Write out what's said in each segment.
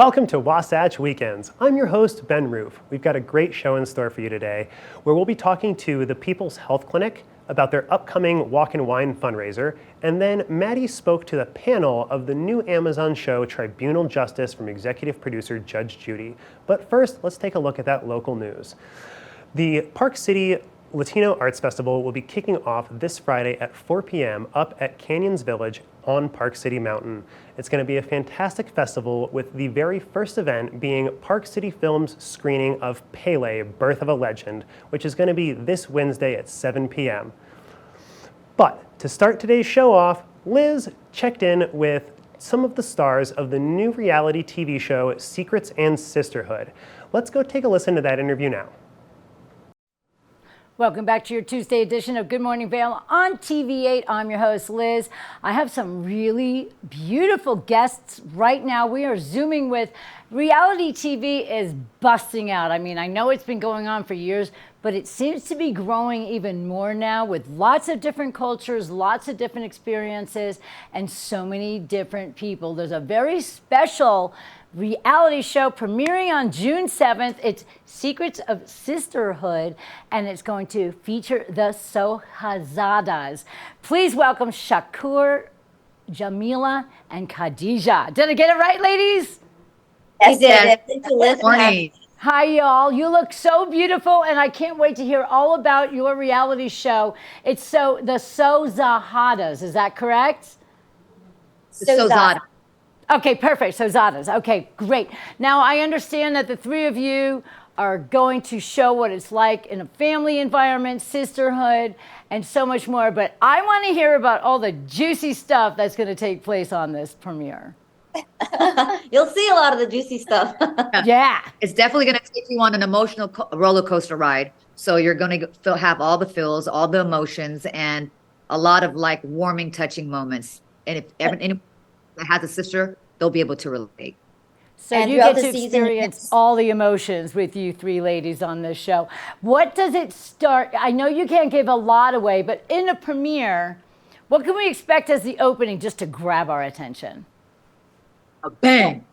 Welcome to Wasatch Weekends. I'm your host, Ben Roof. We've got a great show in store for you today, where we'll be talking to the People's Health Clinic about their upcoming Walk and Wine fundraiser, and then Maddie spoke to the panel of the new Amazon show Tribunal Justice from executive producer Judge Judy. But first, let's take a look at that local news. The Park City Latino Arts Festival will be kicking off this Friday at 4 p.m. up at Canyons Village on Park City Mountain. It's going to be a fantastic festival, with the very first event being Park City Films' screening of Pele, Birth of a Legend, which is going to be this Wednesday at 7 p.m. But to start today's show off, Liz checked in with some of the stars of the new reality TV show Secrets and Sisterhood. Let's go take a listen to that interview now. Welcome back to your Tuesday edition of Good Morning Vail on TV8. I'm your host, Liz. I have some really beautiful guests right now. We are Zooming with reality TV is busting out. I mean, I know it's been going on for years, but it seems to be growing even more now, with lots of different cultures, lots of different experiences, and so many different people. There's a very special reality show premiering on June 7th. It's Secrets of Sisterhood, and it's going to feature the Sohazadas. Please welcome Shakur, Jamila, and Khadija. Did I get it right, ladies? Yes, did. Thank you, Liz. Morning. Hi, y'all. You look so beautiful, and I can't wait to hear all about your reality show. It's the Sohazadas. Is that correct? Sozada. Okay, perfect. Sohazadas. Okay, great. Now, I understand that the three of you are going to show what it's like in a family environment, sisterhood, and so much more. But I want to hear about all the juicy stuff that's going to take place on this premiere. You'll see a lot of the juicy stuff. Yeah. It's definitely going to take you on an emotional roller coaster ride. So you're going to have all the feels, all the emotions, and a lot of like warming, touching moments. And if anyone that has a sister, they'll be able to relate. So you get to experience all the emotions with you three ladies on this show. What does it start? I know you can't give a lot away, but in a premiere, what can we expect as the opening just to grab our attention? A bang.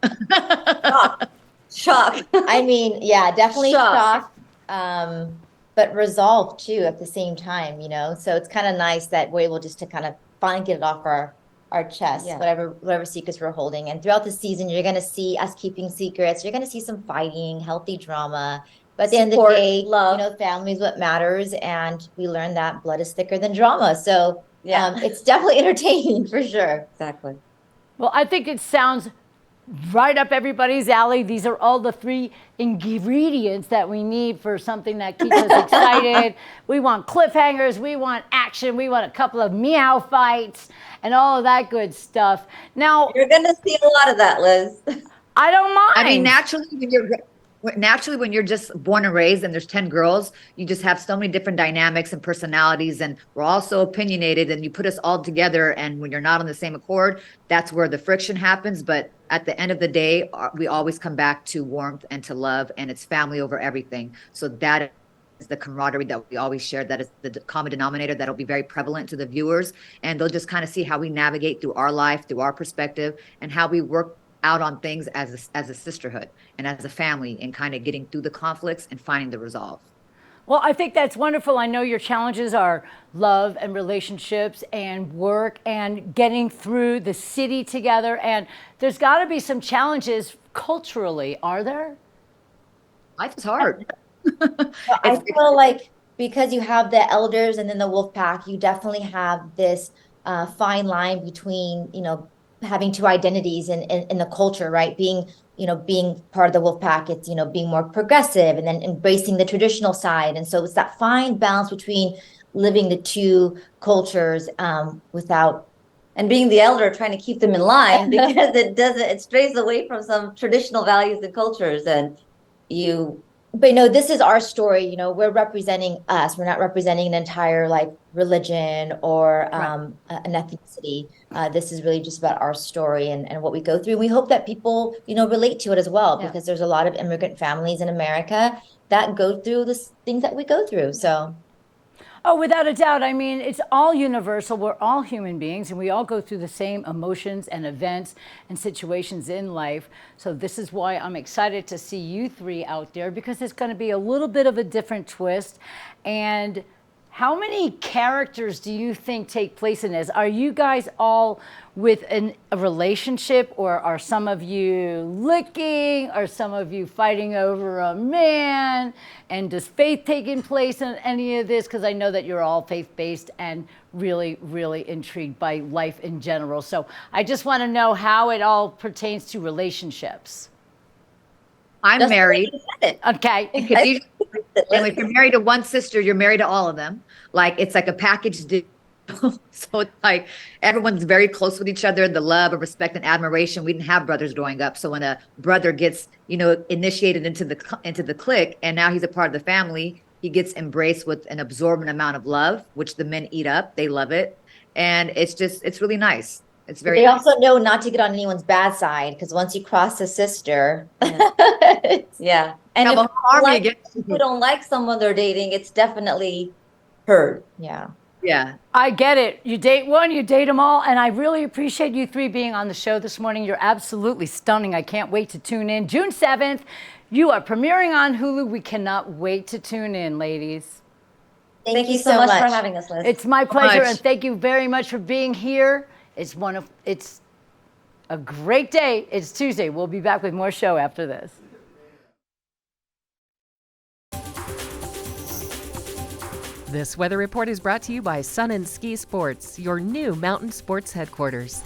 Shock. I mean, yeah, definitely Shock. But resolve too at the same time, you know? So it's kind of nice that we're able just to kind of finally get it off our chest, Yeah. whatever secrets we're holding. And throughout the season, you're going to see us keeping secrets. You're going to see some fighting, healthy drama. But at the end of the day, love. you know, family is what matters. And we learned that blood is thicker than drama. So it's definitely entertaining for sure. Exactly. Well, I think it sounds right up everybody's alley. These are all the three ingredients that we need for something that keeps us excited. We want cliffhangers, we want action, we want a couple of meow fights, and all of that good stuff. Now, You're going to see a lot of that, Liz. I don't mind. I mean, naturally, when you're just born and raised and there's 10 girls, you just have so many different dynamics and personalities, and we're all so opinionated, and you put us all together, and when you're not on the same accord, that's where the friction happens. But at the end of the day, we always come back to warmth and to love, and it's family over everything. So that is the camaraderie that we always share. That is the common denominator that'll be very prevalent to the viewers, and they'll just kind of see how we navigate through our life, through our perspective, and how we work out on things as a sisterhood and as a family, and kind of getting through the conflicts and finding the resolve. Well, I think that's wonderful. I know your challenges are love and relationships and work and getting through the city together. And there's got to be some challenges culturally, are there? Life is hard. I feel like because you have the elders and then the wolf pack, you definitely have this fine line between, you know, having two identities in the culture, right? Being part of the wolf pack, it's, you know, being more progressive and then embracing the traditional side. And so it's that fine balance between living the two cultures without. And being the elder, trying to keep them in line, because it strays away from some traditional values and cultures. But no, this is our story. You know, we're representing us. We're not representing an entire like religion or an ethnicity. This is really just about our story and what we go through. We hope that people, you know, relate to it as well, because there's a lot of immigrant families in America that go through the things that we go through. So, Oh, without a doubt. I mean, it's all universal. We're all human beings and we all go through the same emotions and events and situations in life. So this is why I'm excited to see you three out there, because it's going to be a little bit of a different twist. And how many characters do you think take place in this? Are you guys all with a relationship, or are some of you licking? Are some of you fighting over a man? And does faith taking place in any of this? Because I know that you're all faith-based and really, really intrigued by life in general. So I just want to know how it all pertains to relationships. I'm Just married. Okay. And Khadija, and if you're married to one sister, you're married to all of them. Like, it's like a package deal. So it's like everyone's very close with each other, the love of respect and admiration. We didn't have brothers growing up. So when a brother gets, initiated into the clique, and now he's a part of the family, he gets embraced with an absorbent amount of love, which the men eat up. They love it. And it's really nice. It's very They nice. also know not to get on anyone's bad side, because once you cross a sister, Yeah. And Have if a harmony people don't like someone they're dating, it's definitely heard. yeah. Yeah. I get it. You date one, you date them all. And I really appreciate you three being on the show this morning. You're absolutely stunning. I can't wait to tune in. June 7th, you are premiering on Hulu. We cannot wait to tune in, ladies. Thank you so much for having us, Liz. It's my pleasure, much. and thank you very much for being here. It's a great day. It's Tuesday. We'll be back with more show after this. This weather report is brought to you by Sun and Ski Sports, your new mountain sports headquarters.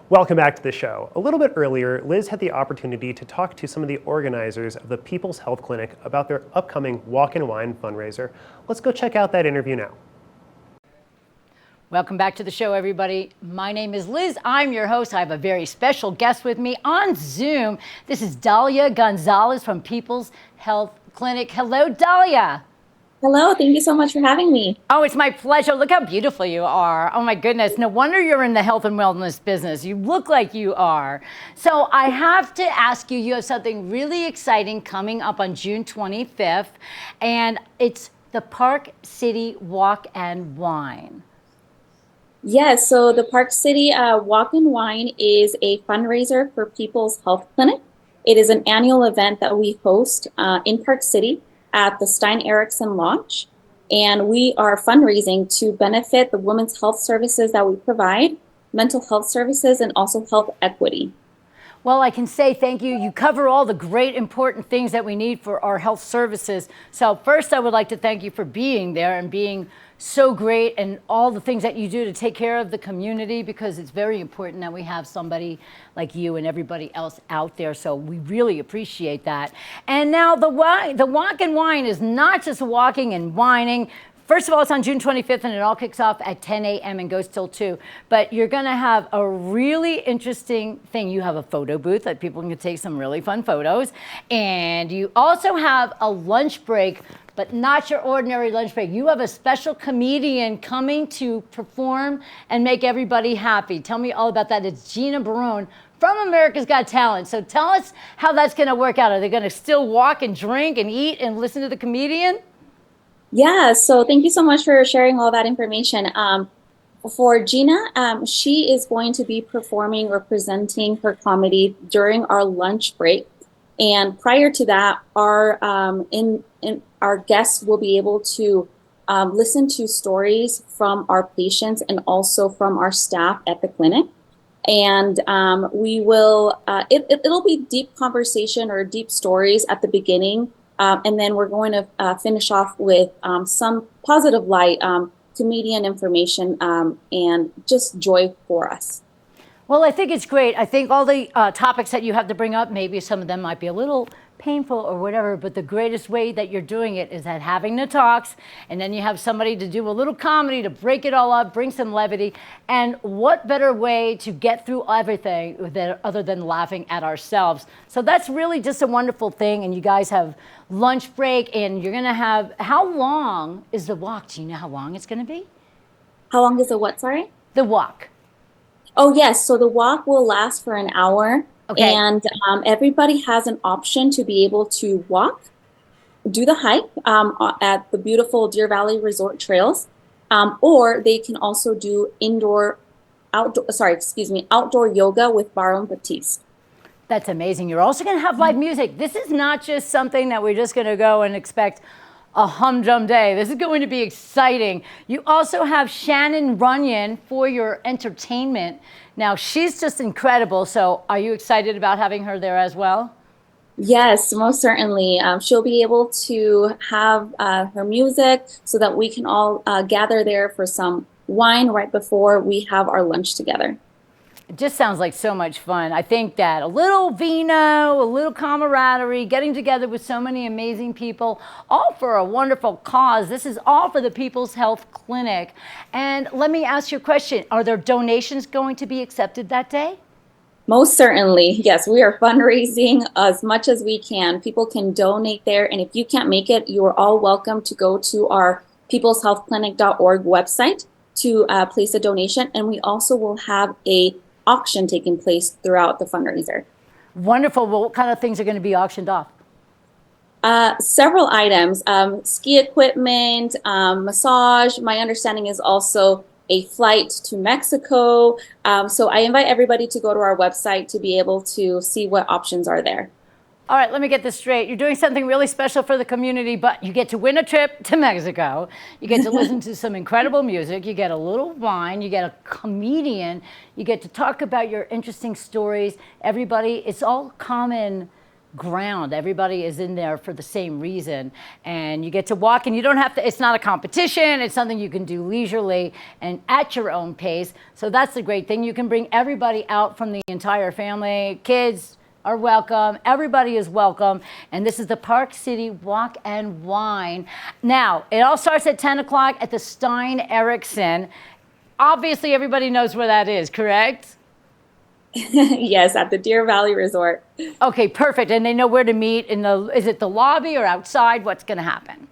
Welcome back to the show. A little bit earlier, Liz had the opportunity to talk to some of the organizers of the People's Health Clinic about their upcoming Walk and Wine fundraiser. Let's go check out that interview now. Welcome back to the show, everybody. My name is Liz. I'm your host. I have a very special guest with me on Zoom. This is Dalia Gonzalez from People's Health Clinic. Hello, Dalia. Hello, thank you so much for having me. Oh, it's my pleasure. Look how beautiful you are. Oh my goodness. No wonder you're in the health and wellness business. You look like you are. So I have to ask you, you have something really exciting coming up on June 25th, and it's the Park City Walk and Wine. Yes, so the Park City Walk and Wine is a fundraiser for People's Health Clinic. It is an annual event that we host in Park City at the Stein Eriksen Lodge, and we are fundraising to benefit the women's health services that we provide, mental health services, and also health equity. Well, I can say thank you. You cover all the great important things that we need for our health services. So first, I would like to thank you for being there and being so great, and all the things that you do to take care of the community, because it's very important that we have somebody like you and everybody else out there. So we really appreciate that. And now the Walk and Wine is not just walking and whining. First of all, it's on June 25th, and it all kicks off at 10 a.m. and goes till 2. But you're going to have a really interesting thing. You have a photo booth that people can take some really fun photos. And you also have a lunch break, but not your ordinary lunch break. You have a special comedian coming to perform and make everybody happy. Tell me all about that. It's Gina Barone from America's Got Talent. So tell us how that's going to work out. Are they going to still walk and drink and eat and listen to the comedian? Yeah, so thank you so much for sharing all that information. For Gina, she is going to be performing or presenting her comedy during our lunch break. And prior to that, our guests will be able to listen to stories from our patients and also from our staff at the clinic. And we will, it'll be deep conversation or deep stories at the beginning. And then we're going to finish off with some positive light, comedian information, and just joy for us. Well, I think it's great. I think all the topics that you have to bring up, maybe some of them might be a little painful or whatever, but the greatest way that you're doing it is at having the talks, and then you have somebody to do a little comedy to break it all up, bring some levity. And what better way to get through everything other than laughing at ourselves? So that's really just a wonderful thing. And you guys have lunch break, and you're gonna have, how long is the walk? Do you know how long it's gonna be? How long is the what, sorry? The walk. Oh, yes. So the walk will last for an hour. Okay. And everybody has an option to be able to walk, do the hike at the beautiful Deer Valley Resort trails, or they can also do outdoor yoga with Barre and Batiste. That's amazing. You're also going to have live music. This is not just something that we're just going to go and expect a humdrum day. This is going to be exciting. You also have Shannon Runyon for your entertainment. Now, she's just incredible. So are you excited about having her there as well? Yes, most certainly. She'll be able to have her music so that we can all gather there for some wine right before we have our lunch together. It just sounds like so much fun. I think that a little vino, a little camaraderie, getting together with so many amazing people, all for a wonderful cause. This is all for the People's Health Clinic. And let me ask you a question. Are there donations going to be accepted that day? Most certainly. Yes, we are fundraising as much as we can. People can donate there. And if you can't make it, you are all welcome to go to our peopleshealthclinic.org website to place a donation. And we also will have a auction taking place throughout the fundraiser. Wonderful. Well, what kind of things are going to be auctioned off? Several items, ski equipment, massage. My understanding is also a flight to Mexico. So I invite everybody to go to our website to be able to see what options are there. All right, let me get this straight. You're doing something really special for the community, but you get to win a trip to Mexico. You get to listen to some incredible music. You get a little wine. You get a comedian. You get to talk about your interesting stories. Everybody, it's all common ground. Everybody is in there for the same reason. And you get to walk, and you don't have to, it's not a competition. It's something you can do leisurely and at your own pace. So that's the great thing. You can bring everybody out from the entire family, kids, are welcome. Everybody is welcome. And this is the Park City Walk and Wine. Now, it all starts at 10 o'clock at the Stein Eriksen. Obviously, everybody knows where that is, correct? Yes, at the Deer Valley Resort. Okay, perfect. And they know where to meet in the, is it the lobby or outside? What's going to happen?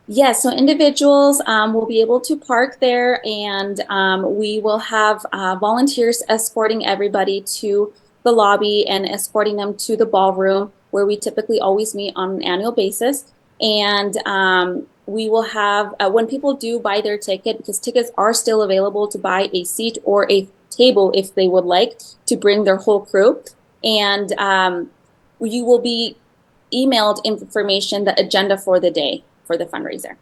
Yes, so individuals will be able to park there, and we will have volunteers escorting everybody to the lobby and escorting them to the ballroom where we typically always meet on an annual basis. And we will have, when people do buy their ticket, because tickets are still available to buy a seat or a table if they would like to bring their whole crew. And you will be emailed information, the agenda for the day for the fundraiser.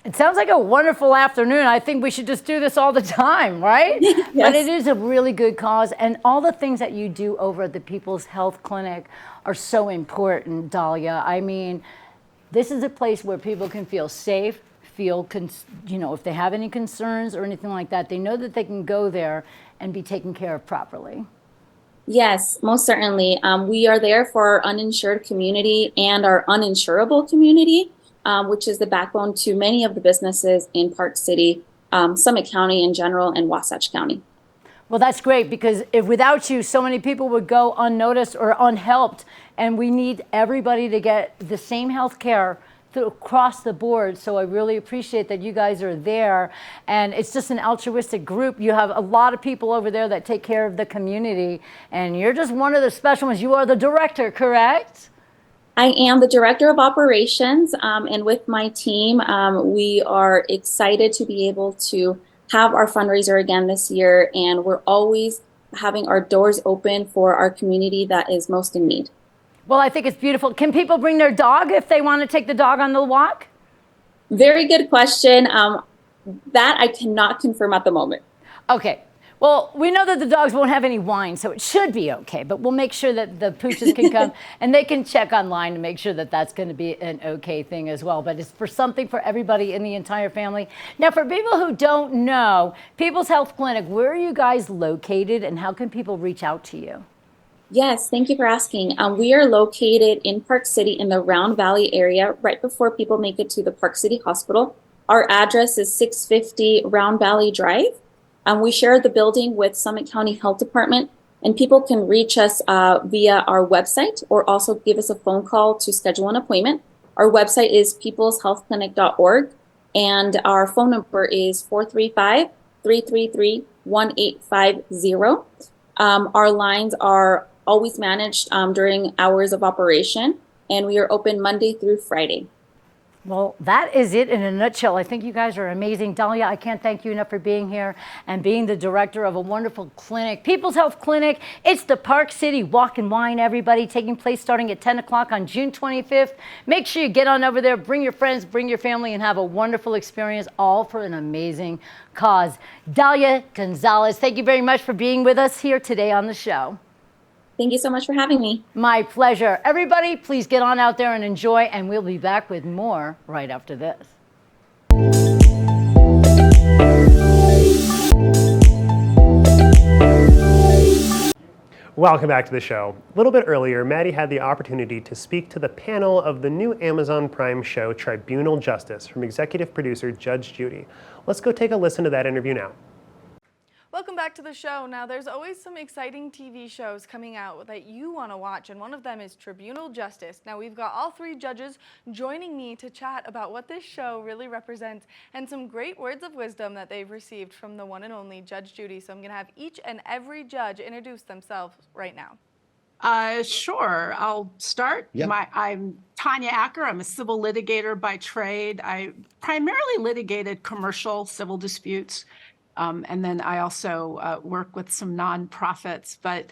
It sounds like a wonderful afternoon. I think we should just do this all the time, right? Yes. But it is a really good cause. And all the things that you do over at the People's Health Clinic are so important, Dahlia. I mean, this is a place where people can feel safe, feel, if they have any concerns or anything like that, they know that they can go there and be taken care of properly. Yes, most certainly. We are there for our uninsured community and our uninsurable community, which is the backbone to many of the businesses in Park City, Summit County in general, and Wasatch County. Well, that's great, because if without you, so many people would go unnoticed or unhelped, and we need everybody to get the same health care across the board. So I really appreciate that you guys are there, and it's just an altruistic group. You have a lot of people over there that take care of the community, and you're just one of the special ones. You are the director, correct? I am the director of operations, and with my team, we are excited to be able to have our fundraiser again this year, and we're always having our doors open for our community that is most in need. Well, I think it's beautiful. Can people bring their dog if they want to take the dog on the walk? Very good question. That I cannot confirm at the moment. Okay. Well, we know that the dogs won't have any wine, so it should be okay. But we'll make sure that the pooches can come and they can check online to make sure that that's going to be an okay thing as well. But it's for something for everybody in the entire family. Now, for people who don't know, People's Health Clinic, where are you guys located and how can people reach out to you? Yes, thank you for asking. We are located in Park City in the Round Valley area, right before people make it to the Park City Hospital. Our address is 650 Round Valley Drive. We share the building with Summit County Health Department, and people can reach us via our website or also give us a phone call to schedule an appointment. Our website is peopleshealthclinic.org, and our phone number is 435-333-1850. Our lines are always managed during hours of operation, and we are open Monday through Friday. Well, that is it in a nutshell. I think you guys are amazing. Dahlia, I can't thank you enough for being here and being the director of a wonderful clinic, People's Health Clinic. It's the Park City Walk and Wine, everybody, taking place starting at 10 o'clock on June 25th. Make sure you get on over there, bring your friends, bring your family, and have a wonderful experience, all for an amazing cause. Dahlia Gonzalez, thank you very much for being with us here today on the show. Thank you so much for having me. My pleasure. Everybody, please get on out there and enjoy, and we'll be back with more right after this. Welcome back to the show. A little bit earlier, Maddie had the opportunity to speak to the panel of the new Amazon Prime show, Tribunal Justice, from executive producer Judge Judy. Let's go take a listen to that interview now. Welcome back to the show. Now, there's always some exciting TV shows coming out that you want to watch, and one of them is Tribunal Justice. Now, we've got all three judges joining me to chat about what this show really represents and some great words of wisdom that they've received from the one and only Judge Judy. So I'm going to have each and every judge introduce themselves right now. Sure. I'll start. Yep. I'm Tanya Acker. I'm a civil litigator by trade. I primarily litigated commercial civil disputes. And then I also work with some nonprofits, but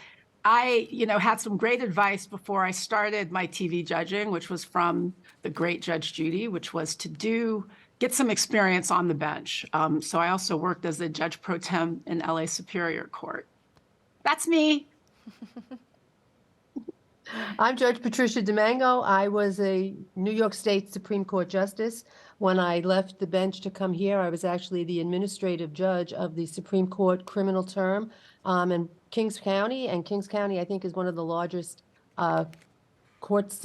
I, had some great advice before I started my TV judging, which was from the great Judge Judy, which was to get some experience on the bench. So I also worked as a judge pro tem in LA Superior Court. That's me. I'm Judge Patricia Domingo. I was a New York State Supreme Court Justice. When I left the bench to come here, I was actually the administrative judge of the Supreme Court criminal term in Kings County. And Kings County, I think, is one of the largest courts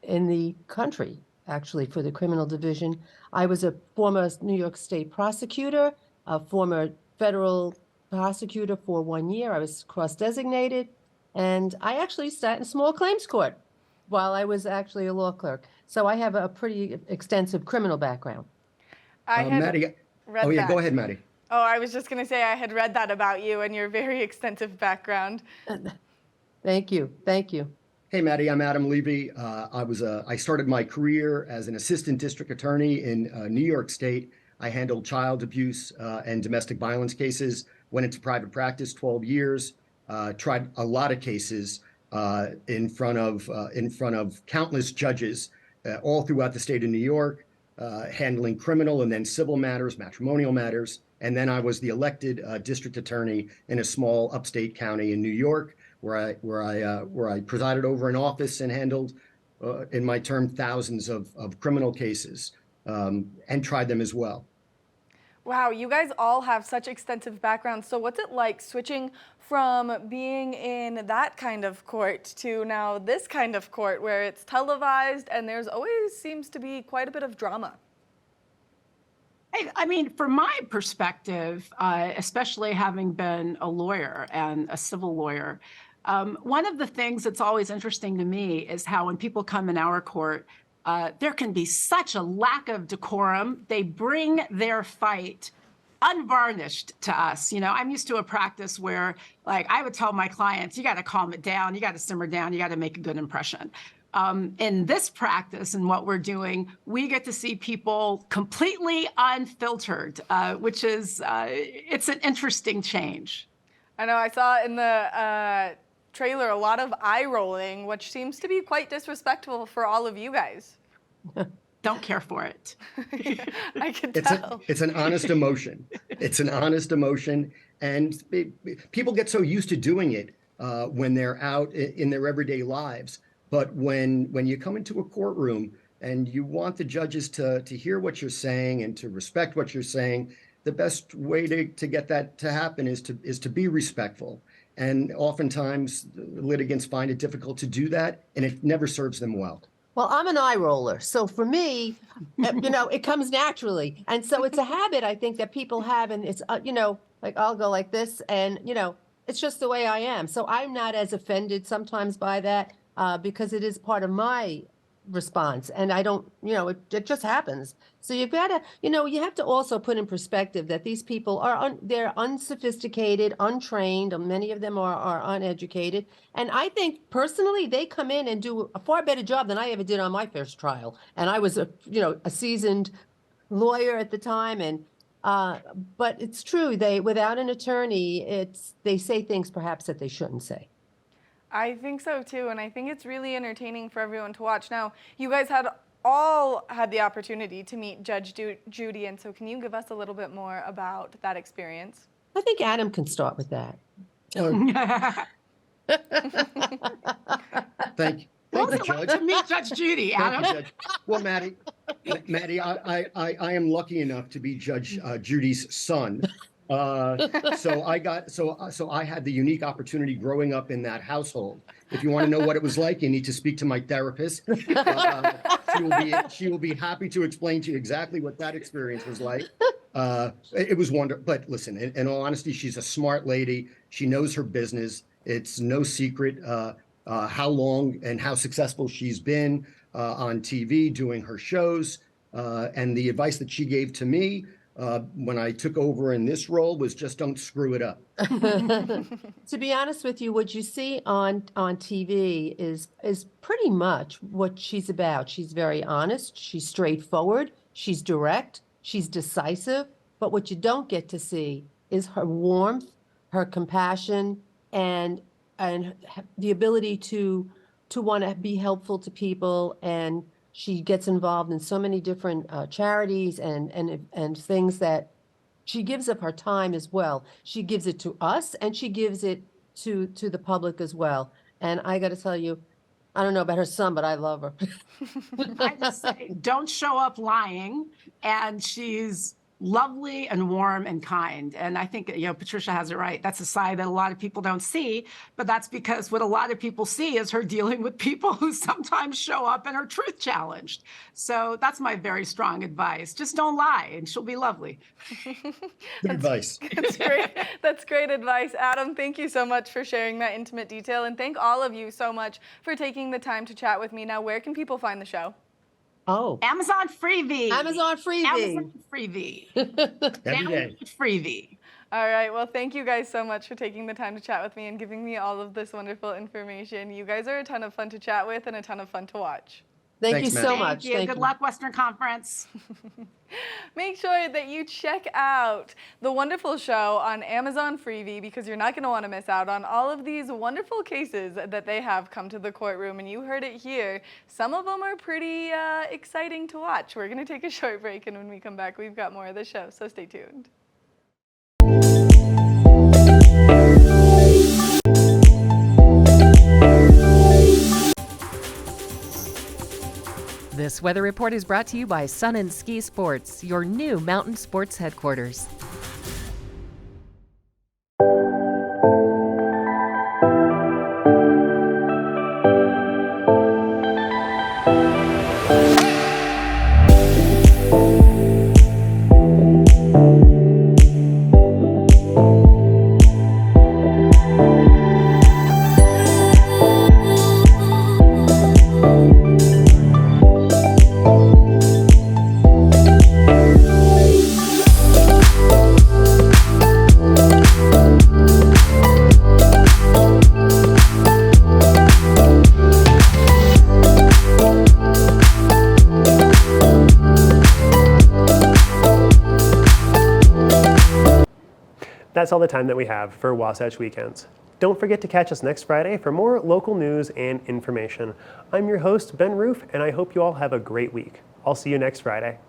in the country, actually, for the criminal division. I was a former New York State prosecutor, a former federal prosecutor for 1 year. I was cross-designated. And I actually sat in small claims court while I was actually a law clerk. So I have a pretty extensive criminal background. Maddie, Oh, yeah, go ahead, Maddie. Oh, I was just going to say I had read that about you and your very extensive background. Thank you. Thank you. Hey, Maddie, I'm Adam Levy. I started my career as an assistant district attorney in New York State. I handled child abuse and domestic violence cases, went into private practice 12 years, tried a lot of cases in front of countless judges all throughout the state of New York, handling criminal and then civil matters, matrimonial matters. And then I was the elected district attorney in a small upstate county in New York, where I presided over an office and handled, in my term, thousands of criminal cases and tried them as well. Wow, you guys all have such extensive backgrounds. So what's it like switching from being in that kind of court to now this kind of court where it's televised and there's always seems to be quite a bit of drama? I mean, from my perspective, especially having been a lawyer and a civil lawyer, one of the things that's always interesting to me is how when people come in our court, there can be such a lack of decorum. They bring their fight unvarnished to us. I'm used to a practice where, I would tell my clients, you got to calm it down, you got to simmer down, you got to make a good impression. In this practice and what we're doing, we get to see people completely unfiltered, which is, it's an interesting change. I know I saw in the trailer a lot of eye rolling, which seems to be quite disrespectful for all of you guys. don't care for it. I can It's tell. it's an honest emotion. It's an honest emotion, and people get so used to doing it when they're out in their everyday lives. But when you come into a courtroom and you want the judges to hear what you're saying and to respect what you're saying, the best way to get that to happen is to be respectful. And oftentimes litigants find it difficult to do that, and it never serves them well. Well, I'm an eye roller. So for me, it comes naturally. And so it's a habit, I think, that people have. And it's, like I'll go like this and, it's just the way I am. So I'm not as offended sometimes by that because it is part of my response. And I don't, it just happens. So you've got to, you have to also put in perspective that these people they're unsophisticated, untrained, and many of them are uneducated. And I think personally, they come in and do a far better job than I ever did on my first trial. And I was a seasoned lawyer at the time. And, but it's true, without an attorney, they say things perhaps that they shouldn't say. I think so too, and I think it's really entertaining for everyone to watch. Now, you guys all had the opportunity to meet Judge Judy, and so can you give us a little bit more about that experience? I think Adam can start with that. Thank you. What Thank was you, it like Judge. to meet Judge Judy, Thank Adam? you, Judge. Well, Maddie, I am lucky enough to be Judge Judy's son. So I had the unique opportunity growing up in that household. If you want to know what it was like, you need to speak to my therapist. She will be happy to explain to you exactly what that experience was like. It was wonderful. But listen, in all honesty, she's a smart lady. She knows her business. It's no secret how long and how successful she's been on TV doing her shows. And the advice that she gave to me when I took over in this role was just don't screw it up. To be honest with you, what you see on TV is pretty much what she's about. She's very honest, she's straightforward, she's direct, she's decisive, but what you don't get to see is her warmth, her compassion, and the ability to want to be helpful to people. And she gets involved in so many different charities and things that she gives up her time as well. She gives it to us and she gives it to the public as well. And I got to tell you, I don't know about her son, but I love her. I just say, don't show up lying. And she's lovely and warm and kind. And I think, Patricia has it right. That's a side that a lot of people don't see, but that's because what a lot of people see is her dealing with people who sometimes show up and are truth challenged. So that's my very strong advice. Just don't lie and she'll be lovely. Good advice. That's great. That's great advice. Adam, thank you so much for sharing that intimate detail. And thank all of you so much for taking the time to chat with me. Now, where can people find the show? Oh, Amazon Freebie. Amazon Freebie. Amazon Freebie. Every day. Download Freebie. All right. Well, thank you guys so much for taking the time to chat with me and giving me all of this wonderful information. You guys are a ton of fun to chat with and a ton of fun to watch. Thank Thanks, you Matt. so much. Thank you. Good luck, Western Conference. Make sure that you check out the wonderful show on Amazon Freebie because you're not going to want to miss out on all of these wonderful cases that they have come to the courtroom. And you heard it here. Some of them are pretty exciting to watch. We're going to take a short break, and when we come back, we've got more of the show, so stay tuned. This weather report is brought to you by Sun and Ski Sports, your new mountain sports headquarters. That's all the time that we have for Wasatch Weekends. Don't forget to catch us next Friday for more local news and information. I'm your host, Ben Roof, and I hope you all have a great week. I'll see you next Friday.